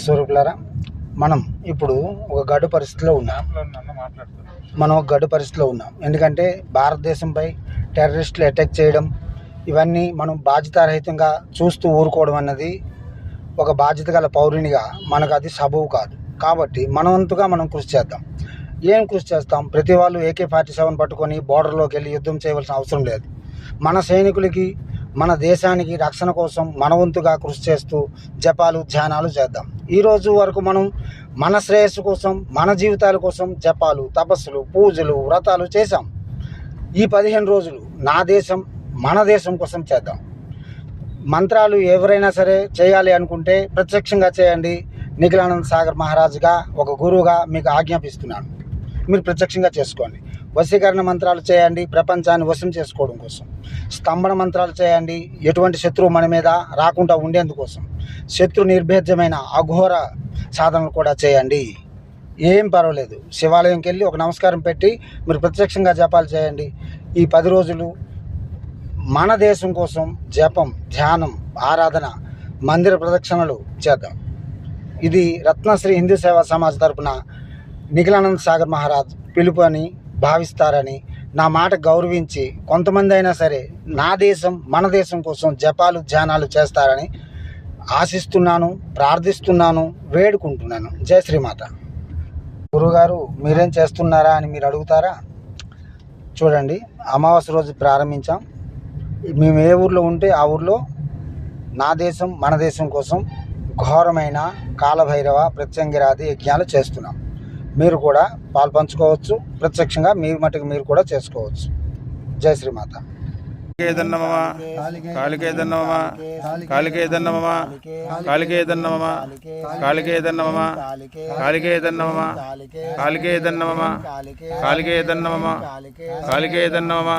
స్వరూపులారా, మనం ఇప్పుడు ఒక గడ్డు పరిస్థితిలో ఉన్నాం. ఎందుకంటే భారతదేశంపై టెర్రరిస్టులు అటాక్ చేయడం, ఇవన్నీ మనం బాధ్యతారహితంగా చూస్తూ ఊరుకోవడం అన్నది ఒక బాధ్యత గల పౌరునిగా మనకు అది సబబు కాదు. కాబట్టి మనవంతుగా మనం కృషి చేద్దాం. ఏం కృషి చేస్తాం? ప్రతి వాళ్ళు AK-47 పట్టుకొని బోర్డర్లోకి వెళ్ళి యుద్ధం చేయవలసిన అవసరం లేదు. మన సైనికులకి, మన దేశానికి రక్షణ కోసం మనవంతుగా కృషి చేస్తూ జపాలు, ధ్యానాలు చేద్దాం. ఈరోజు వరకు మనం మన శ్రేయస్సు కోసం, మన జీవితాల కోసం జపాలు, తపస్సులు, పూజలు, వ్రతాలు చేశాం. ఈ 15 రోజులు నా దేశం, మన దేశం కోసం చేద్దాం. మంత్రాలు ఎవరైనా సరే చేయాలి అనుకుంటే ప్రత్యక్షంగా చేయండి. నిఖిలానంద సాగర్ మహారాజుగా, ఒక గురువుగా మీకు ఆజ్ఞాపిస్తున్నాను. మీరు ప్రత్యక్షంగా చేసుకోండి. వశీకరణ మంత్రాలు చేయండి, ప్రపంచాన్ని వశం చేసుకోవడం కోసం. స్తంభన మంత్రాలు చేయండి, ఎటువంటి శత్రువు మన మీద రాకుండా ఉండేందుకోసం. శత్రు నిర్భేద్యమైన అఘోర సాధనలు కూడా చేయండి. ఏం పర్వాలేదు. శివాలయంకి వెళ్ళి ఒక నమస్కారం పెట్టి మీరు ప్రత్యక్షంగా జపాలు చేయండి. ఈ 10 రోజులు మన దేశం కోసం జపం, ధ్యానం, ఆరాధన, మందిర ప్రదక్షిణలు చేద్దాం. ఇది రత్నశ్రీ హిందూ సేవా సమాజ్ తరపున నిఖిలానంద సాగర్ మహారాజ్ పిలుపు అని భావిస్తారని, నా మాట గౌరవించి కొంతమంది అయినా సరే నా దేశం, మన దేశం కోసం జపాలు, ధ్యానాలు చేస్తారని ఆశిస్తున్నాను, ప్రార్థిస్తున్నాను, వేడుకుంటున్నాను. జై శ్రీమాత. గురుగారు మీరేం చేస్తున్నారా అని మీరు అడుగుతారా? చూడండి, అమావాస్య రోజు ప్రారంభించాం. మేము ఏ ఊర్లో ఉంటే ఆ ఊర్లో నా దేశం, మన దేశం కోసం ఘోరమైన కాలభైరవ, ప్రత్యంగిరాది యజ్ఞాలు చేస్తున్నాం. మీరు కూడా పాల్పంచుకోవచ్చు. ప్రత్యక్షంగా మీరు మటుకు మీరు కూడా చేసుకోవచ్చు. జై శ్రీమాత. కాళికేదన్నమమ కాళికేదన్నమమ కాళికేదన్నమమ కాళికేదన్నమమ కాళికేదన్నమమ కాళికేదన్నమమ కాళికేదన్నమమ కాళికేదన్నమమ కాళికేదన్నమమ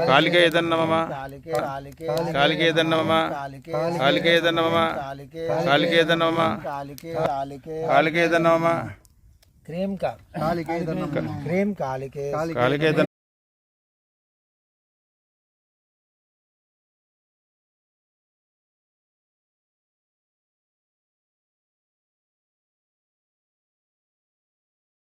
కాళికేదన్నమమ కాళికేదన్నమమ కాళికేదన్నమమ కాళికేదన్నమమ కాళికేదన్నమమ క్రీం కాళికే కాళికేదన్నమమ